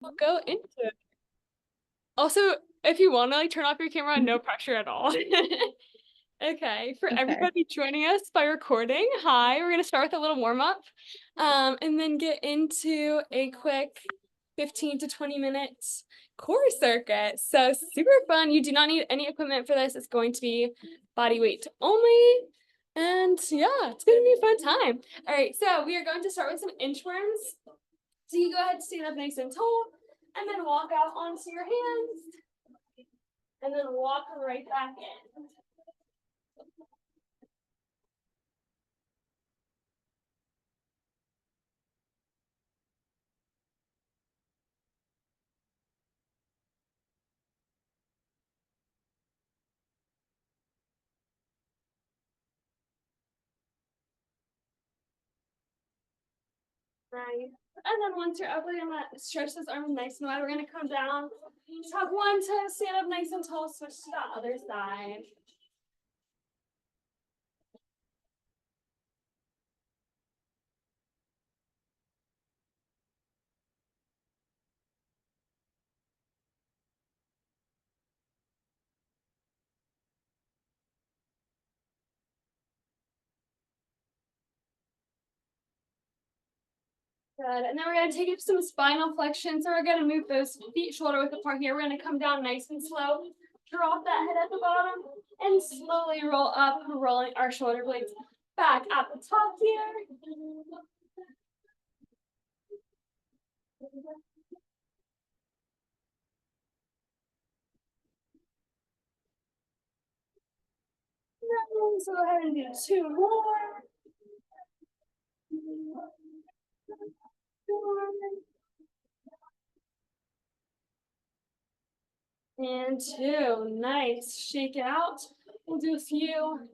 We'll go into it. Also, if you want to like turn off your camera, no pressure at all. Okay, for Okay. everybody joining us by recording, hi, we're gonna start with a little warm up, and then get into a quick 15 to 20 minutes core circuit. So super fun. You do not need any equipment for this. It's going to be body weight only. And yeah, it's gonna be a fun time. All right, so we are going to start with some inchworms. So you go ahead and stand up nice and tall, and then walk out onto your hands, and then walk right back in. Nice. And then once you're up, we're gonna stretch those arms nice and wide. We're gonna come down, tuck one toe, stand up nice and tall, switch to the other side. Good. And then we're gonna take up some spinal flexion. So we're gonna move those feet shoulder width apart here. We're gonna come down nice and slow, drop that head at the bottom, and slowly roll up, rolling our shoulder blades back at the top here. So go ahead and do two more. And two. Nice. Shake it out. We'll do a few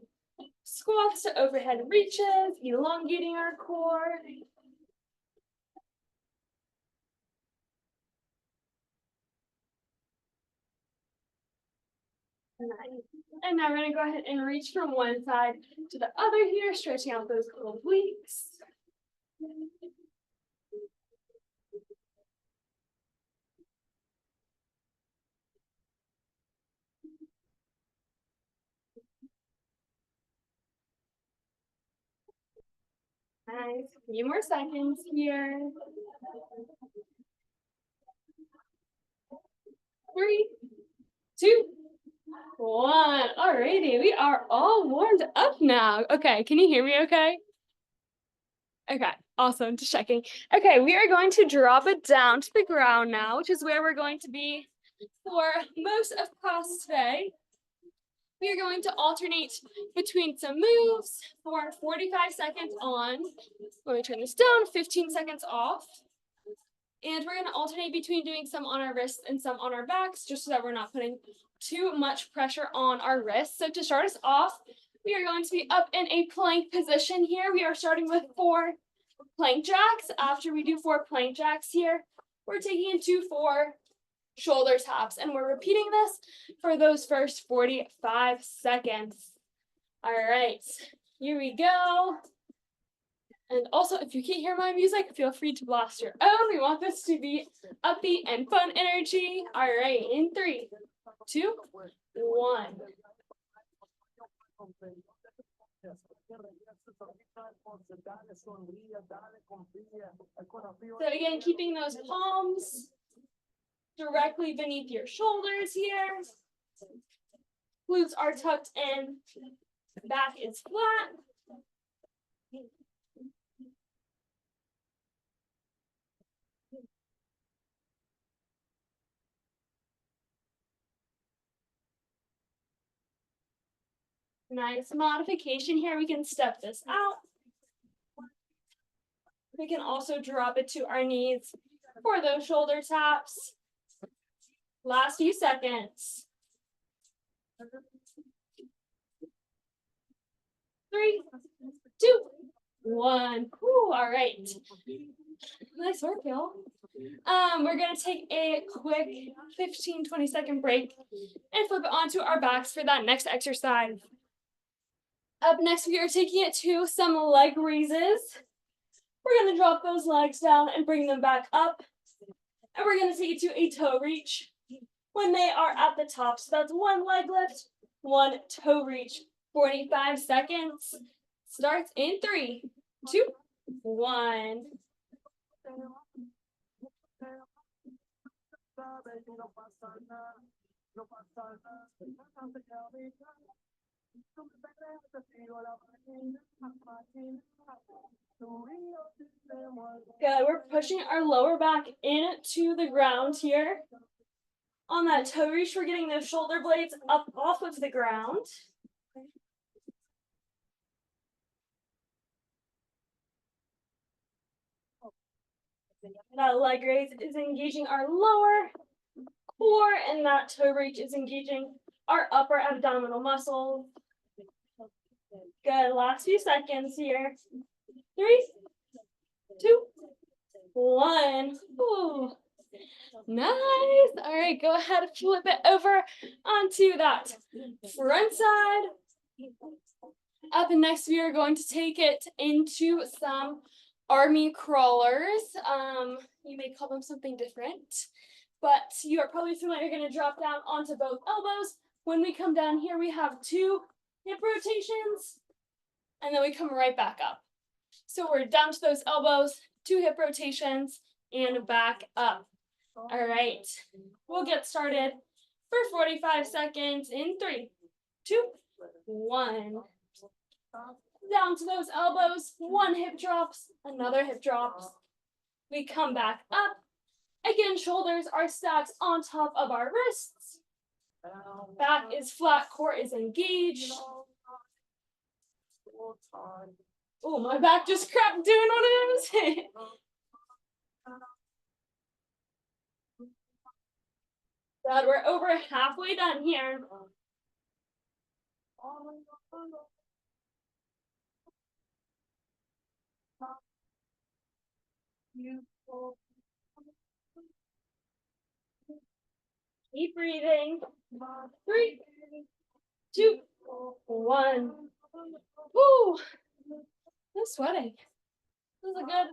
squats to overhead reaches, elongating our core. Nice. And now we're going to go ahead and reach from one side to the other here, stretching out those obliques. Nice. A few more seconds here. 3, 2, 1. Alrighty, we are all warmed up now. Okay, can you hear me okay? Okay, awesome, just checking. Okay, we are going to drop it down to the ground now, which is where we're going to be for most of class today. We are going to alternate between some moves for 45 seconds on. Let me turn this down, 15 seconds off. And we're going to alternate between doing some on our wrists and some on our backs, just so that we're not putting too much pressure on our wrists. So to start us off, we are going to be up in a plank position here. We are starting with 4 plank jacks. After we do 4 plank jacks here, we're taking into 4 shoulder taps, and we're repeating this for those first 45 seconds. All right, here we go. And also, if you can't hear my music, feel free to blast your own. We want this to be upbeat and fun energy. All right, in 3, 2, 1. So again, keeping those palms directly beneath your shoulders here. Glutes are tucked in. Back is flat. Nice modification here. We can step this out. We can also drop it to our knees for those shoulder taps. Last few seconds. 3, 2, 1. Ooh, all right. Nice work, y'all. We're gonna take a quick 15, 20-second break and flip it onto our backs for that next exercise. Up next, we are taking it to some leg raises. We're gonna drop those legs down and bring them back up. And we're gonna take it to a toe reach when they are at the top. So that's one leg lift, one toe reach. 45 seconds. Starts in 3, 2, 1. Good. We're pushing our lower back into the ground here. On that toe reach, we're getting those shoulder blades up off of the ground. That leg raise is engaging our lower core, and that toe reach is engaging our upper abdominal muscles. Good. Last few seconds here. 3, 2, 1. Ooh. Nice. All right, go ahead and flip it over onto that front side. Up next, we are going to take it into some army crawlers. You may call them something different, but you are probably familiar. You're going to drop down onto both elbows. When we come down here, we have 2 hip rotations, and then we come right back up. So we're down to those elbows, 2 hip rotations, and back up. All right, we'll get started for 45 seconds in 3, 2, 1. Down to those elbows, 1 hip drops, another hip drops. We come back up. Again, shoulders are stacked on top of our wrists. Back is flat, core is engaged. Oh, my back just cracked doing one of those. God, we're over halfway done here. Keep breathing. 3, 2, 1. Woo! I'm sweating. This is a good,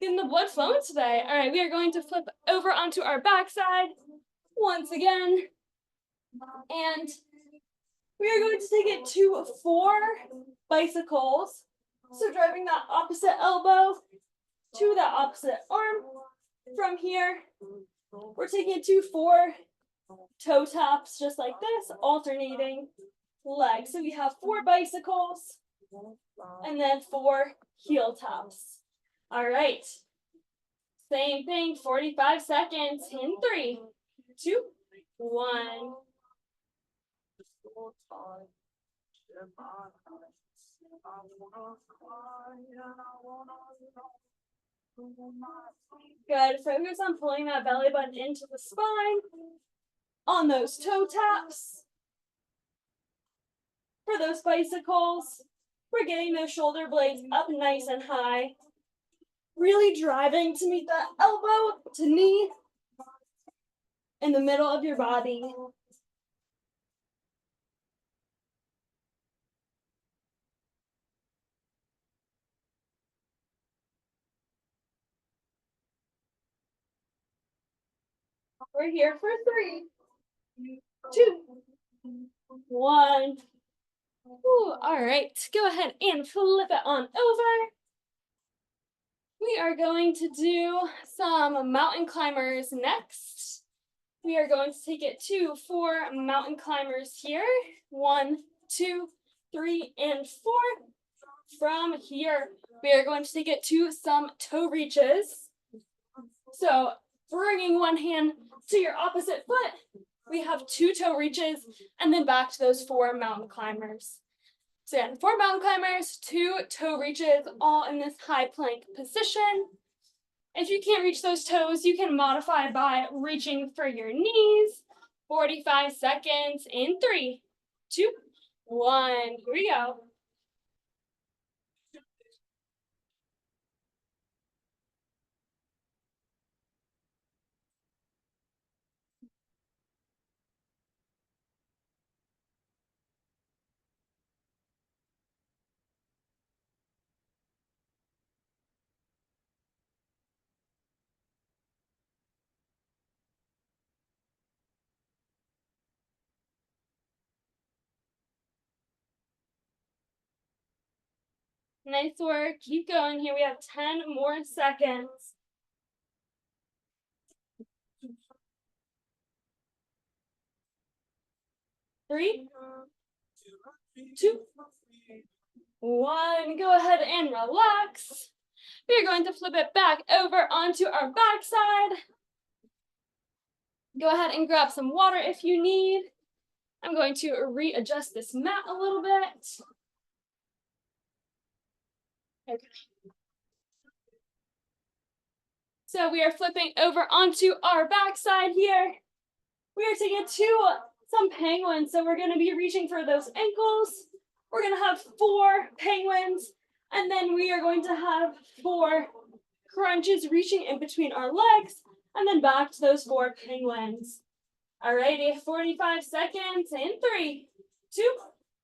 getting the blood flowing today. All right, we are going to flip over onto our backside once again. And we are going to take it to 4 bicycles. So driving that opposite elbow to that opposite arm. From here, we're taking it to 4 toe taps, just like this, alternating legs. So we have 4 bicycles and then 4 heel taps. All right. Same thing, 45 seconds in 3, 2, 1. Good. Focus on pulling that belly button into the spine. On those toe taps. For those bicycles, we're getting those shoulder blades up nice and high. Really driving to meet that elbow to knee in the middle of your body. We're here for 3, 2, 1. Ooh, all right, go ahead and flip it on over. We are going to do some mountain climbers next. We are going to take it to 4 mountain climbers here. 1, 2, 3, and 4. From here, we are going to take it to some toe reaches. So bringing one hand to your opposite foot, we have 2 toe reaches, and then back to those 4 mountain climbers. So again, 4 mountain climbers, 2 toe reaches, all in this high plank position. If you can't reach those toes, you can modify by reaching for your knees. 45 seconds in 3, 2, 1. Here we go. Nice work. Keep going here. We have 10 more seconds. 3, 2, 1. Go ahead and relax. We're going to flip it back over onto our backside. Go ahead and grab some water if you need. I'm going to readjust this mat a little bit. Okay. So we are flipping over onto our backside here. We are taking some penguins. So we're going to be reaching for those ankles. We're going to have 4 penguins. And then we are going to have 4 crunches reaching in between our legs. And then back to those 4 penguins. Alrighty, 45 seconds in 3, 2,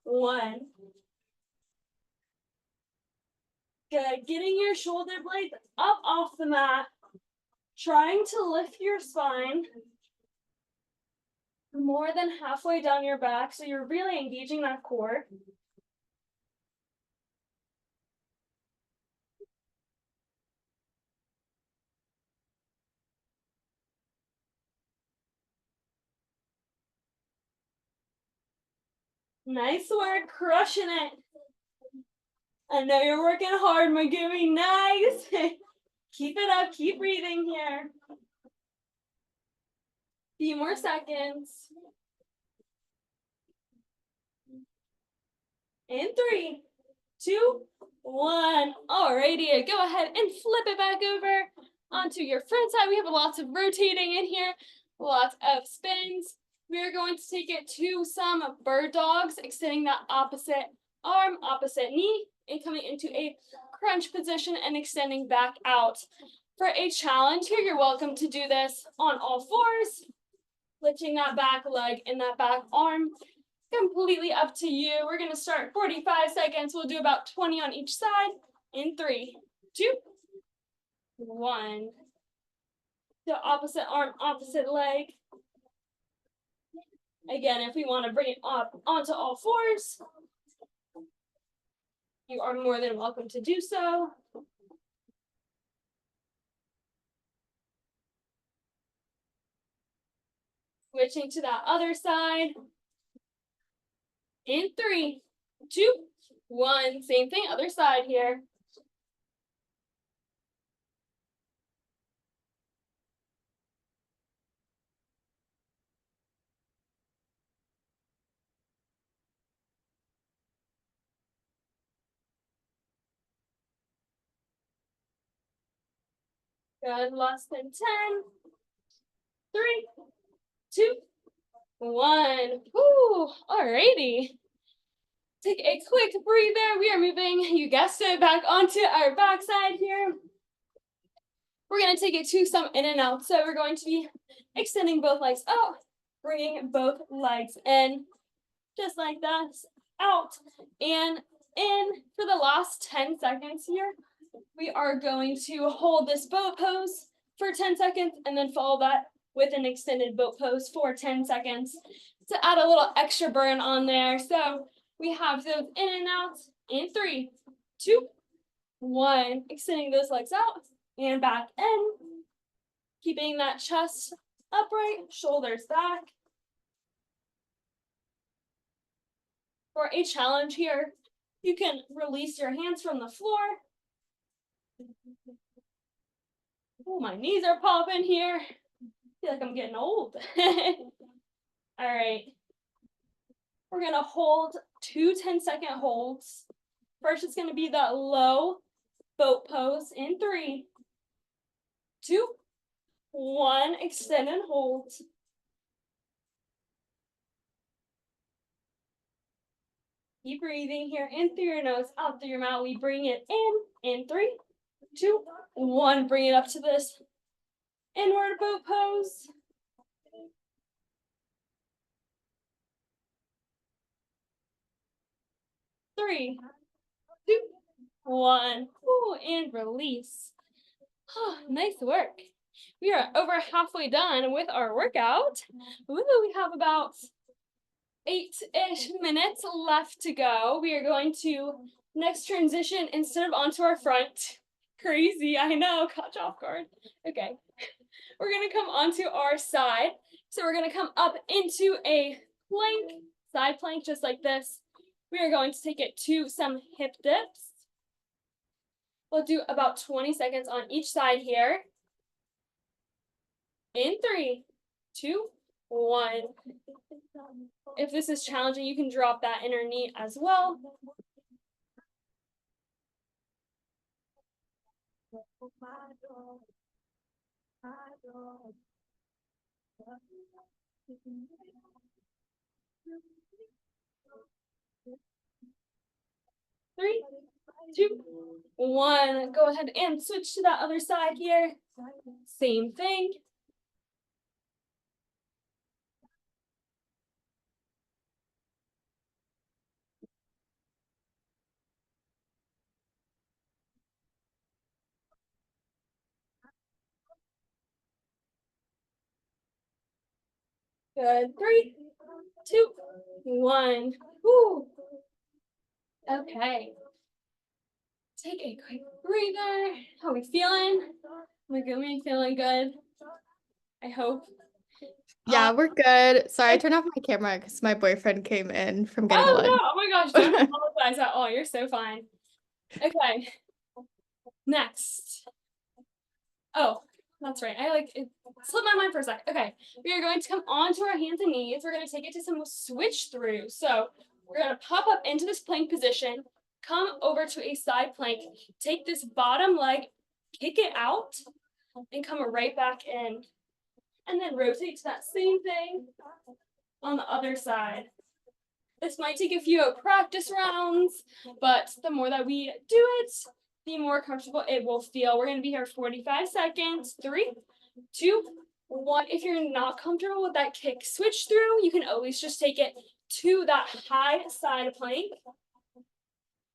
1. Good, getting your shoulder blades up off the mat. Trying to lift your spine more than halfway down your back, so you're really engaging that core. Nice work, crushing it. I know you're working hard, Megumi. Nice. Keep it up, keep breathing here. Few more seconds. In 3, 2, 1. Alrighty, go ahead and flip it back over onto your front side. We have lots of rotating in here, lots of spins. We are going to take it to some bird dogs, extending that opposite arm, opposite knee, and coming into a crunch position and extending back out. For a challenge here, you're welcome to do this on all fours, lifting that back leg and that back arm. Completely up to you. We're going to start 45 seconds. We'll do about 20 on each side. In 3, 2, 1. The opposite arm, opposite leg. Again, if we want to bring it up onto all fours, you are more than welcome to do so. Switching to that other side. In 3, 2, 1. Same thing, other side here. Good, less than 10. 3, 2, 1. Woo, alrighty. Take a quick breather. We are moving, you guessed it, back onto our backside here. We're going to take it to some in and out. So we're going to be extending both legs out, bringing both legs in, just like that, out and in. For the last 10 seconds here, we are going to hold this boat pose for 10 seconds and then follow that with an extended boat pose for 10 seconds to add a little extra burn on there. So we have those in and out in 3, 2, 1. Extending those legs out and back in. Keeping that chest upright, shoulders back. For a challenge here, you can release your hands from the floor. Oh, my knees are popping here. I feel like I'm getting old. All right. We're going to hold 2 10-second holds. First, it's going to be the low boat pose in 3, 2, 1. Extend and hold. Keep breathing here in through your nose, out through your mouth. We bring it in 3, 2, 1. Bring it up to this inward boat pose. 3, 2, 1. Ooh, and release. Oh, nice work. We are over halfway done with our workout. Ooh, we have about 8-ish minutes left to go. We are going to Next transition, instead of onto our front, crazy, I know, caught you off guard. Okay, we're gonna come onto our side. So we're gonna come up into a plank, side plank, just like this. We are going to take it to some hip dips. We'll do about 20 seconds on each side here. In 3, 2, 1. If this is challenging, you can drop that inner knee as well. Three, 2, 1. Go ahead and switch to that other side here. Same thing. Good. 3, 2, 1. Woo. Okay. Take a quick breather. How are we feeling? We're good. Feeling good. I hope. Yeah, we're good. Sorry, I turned off my camera because my boyfriend came in from getting lunch. No! Oh my gosh! Don't apologize at all. You're so fine. Okay. Next. Oh, that's right. It slipped my mind for a sec. Okay, we are going to come onto our hands and knees. We're going to take it to some switch through. So we're going to pop up into this plank position, come over to a side plank, take this bottom leg, kick it out, and come right back in. And then rotate to that same thing on the other side. This might take a few practice rounds, but the more that we do it, the more comfortable it will feel. We're going to be here 45 seconds. 3, 2, 1. If you're not comfortable with that kick switch through, you can always just take it to that high side plank.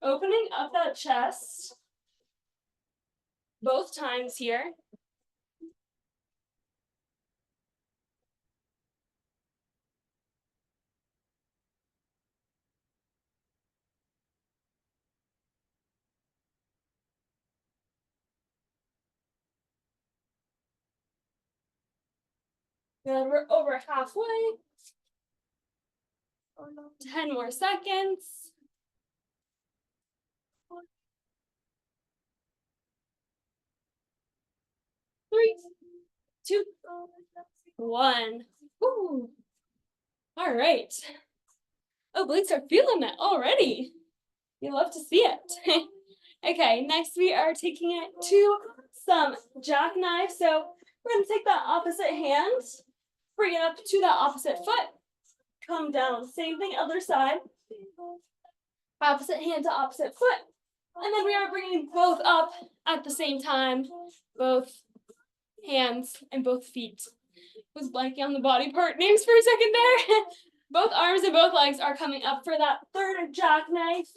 Opening up that chest. Both times here. Good, we're over halfway. 10 more seconds. 3, 2, 1. Ooh. All right. Obliques are feeling it already. You love to see it. Okay, next we are taking it to some jackknife. So we're going to take that opposite hand, bring it up to that opposite foot, come down. Same thing, other side. Opposite hand to opposite foot. And then we are bringing both up at the same time, both hands and both feet. Was blanking on the body part names for a second there. Both arms and both legs are coming up for that third jackknife.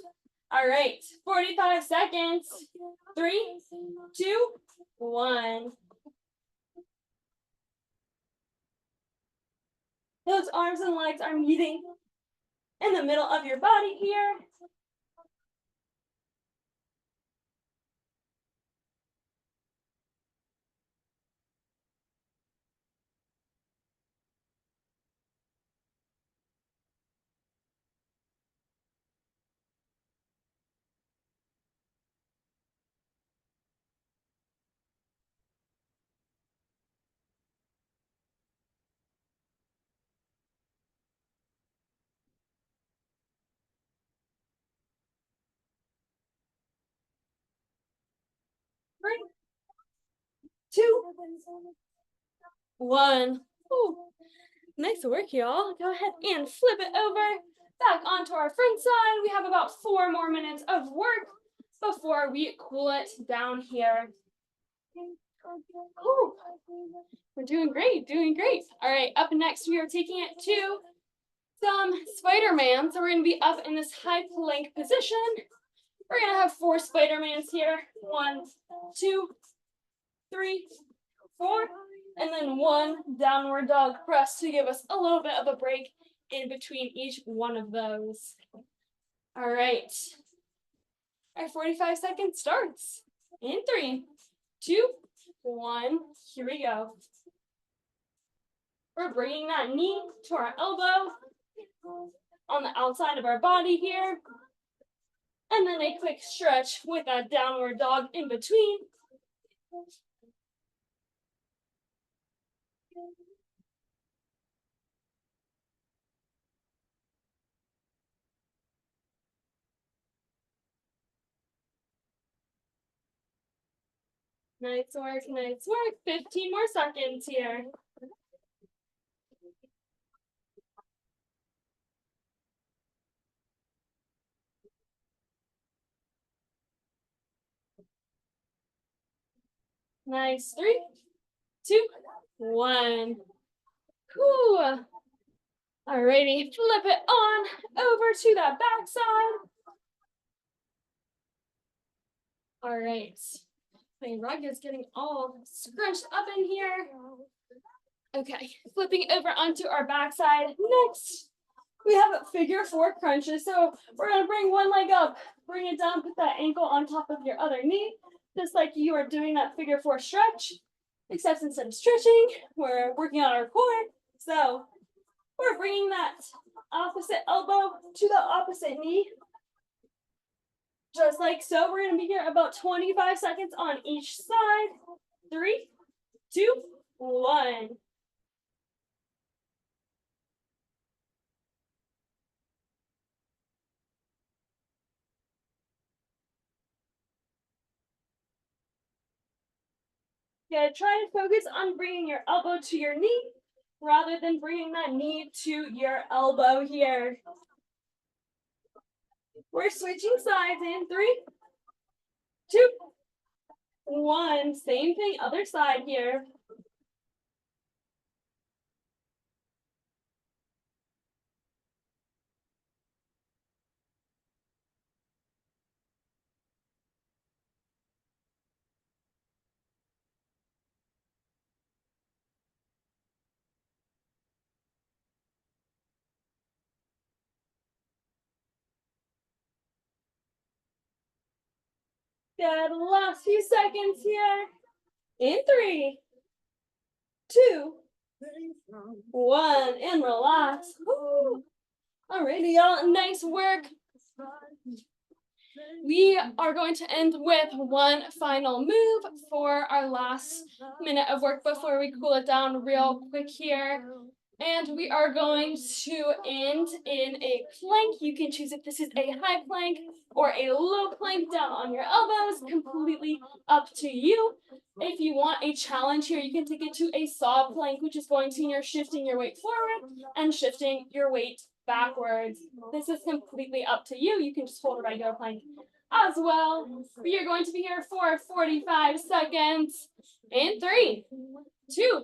All right, 45 seconds. 3, 2, 1. Those arms and legs are meeting in the middle of your body here. Three, 2, 1. Ooh. Nice work, y'all. Go ahead and flip it over back onto our front side. We have about 4 more minutes of work before we cool it down here. Ooh. We're doing great, doing great. All right, up next, we are taking it to some Spider-Man. So we're going to be up in this high plank position. We're going to have 4 Spider-Mans here. 1, 2, 3, 4, and then 1 downward dog press to give us a little bit of a break in between each one of those. All right. Our 45 seconds starts in 3, 2, 1. Here we go. We're bringing that knee to our elbow on the outside of our body here. And then a quick stretch with that downward dog in between. Nice work, nice work. 15 more seconds here. Nice. 3, 2, 1. Whew. Alrighty, flip it on over to that back side. All right. My rug is getting all scrunched up in here. Okay, flipping over onto our backside. Next, we have figure 4 crunches. So we're gonna bring one leg up, bring it down, put that ankle on top of your other knee, just like you are doing that figure 4 stretch, except instead of stretching, we're working on our core. So we're bringing that opposite elbow to the opposite knee. Just like so, we're gonna be here about 25 seconds on each side. 3, 2, 1. Yeah, try to focus on bringing your elbow to your knee rather than bringing that knee to your elbow here. We're switching sides in 3, 2, 1. Same thing, other side here. Good, last few seconds here. In 3, 2, 1, and relax. Woo. Alrighty, y'all, nice work. We are going to end with one final move for our last minute of work before we cool it down real quick here. And we are going to end in a plank. You can choose if this is a high plank or a low plank down on your elbows, completely up to you. If you want a challenge here, you can take it to a saw plank, which is going to mean you're shifting your weight forward and shifting your weight backwards. This is completely up to you. You can just hold a regular plank as well. We are going to be here for 45 seconds. In 3, 2,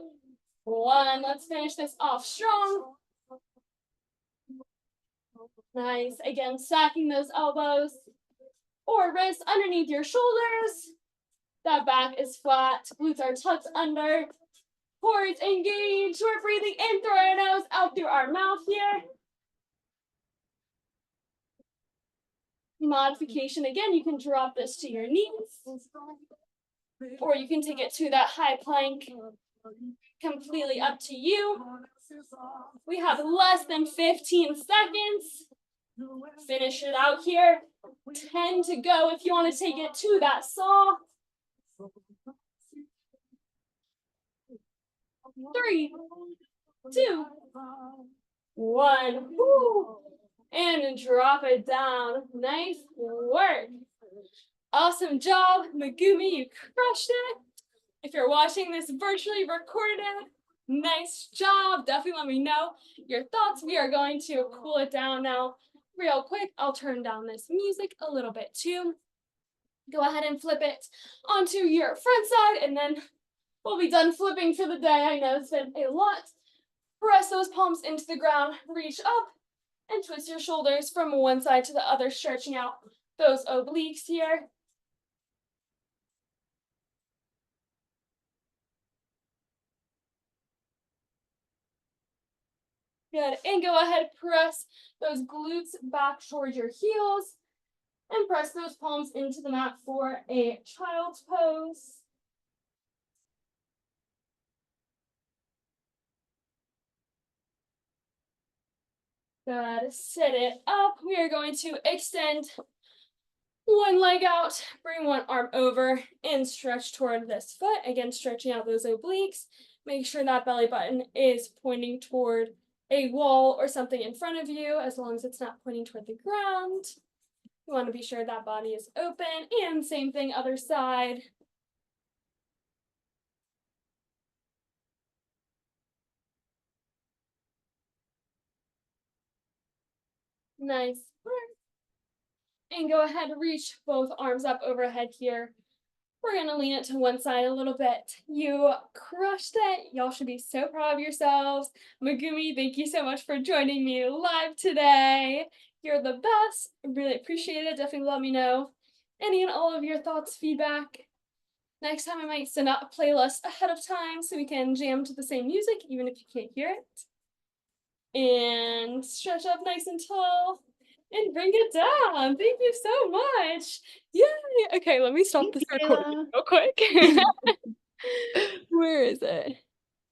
1. Let's finish this off strong. Nice. Again, stacking those elbows or wrists underneath your shoulders. That back is flat. Glutes are tucked under. Core is engaged. We're breathing in through our nose, out through our mouth here. Modification, again, you can drop this to your knees, or you can take it to that high plank, completely up to you. We have less than 15 seconds. Finish it out here. 10 to go if you want to take it to that saw. 3, 2, 1. Woo. And drop it down. Nice work. Awesome job, Megumi. You crushed it. If you're watching this virtually recorded, nice job. Definitely let me know your thoughts. We are going to cool it down now real quick. I'll turn down this music a little bit too. Go ahead and flip it onto your front side, and then we'll be done flipping for the day. I know it's been a lot. Press those palms into the ground, reach up, and twist your shoulders from one side to the other, stretching out those obliques here. Good, and go ahead, press those glutes back towards your heels. And press those palms into the mat for a child's pose. Good. Sit it up. We are going to extend one leg out, bring one arm over, and stretch toward this foot. Again, stretching out those obliques. Make sure that belly button is pointing toward a wall or something in front of you, as long as it's not pointing toward the ground. You want to be sure that body is open, and same thing, other side. Nice work. And go ahead, reach both arms up overhead here. We're gonna lean it to one side a little bit. You crushed it. Y'all should be so proud of yourselves. Megumi, thank you so much for joining me live today. You're the best. Really appreciate it. Definitely let me know any and all of your thoughts, feedback. Next time I might send out a playlist ahead of time so we can jam to the same music, even if you can't hear it. And stretch up nice and tall. And bring it down. Thank you so much. Yay. Okay, let me stop this recording real quick. Where is it?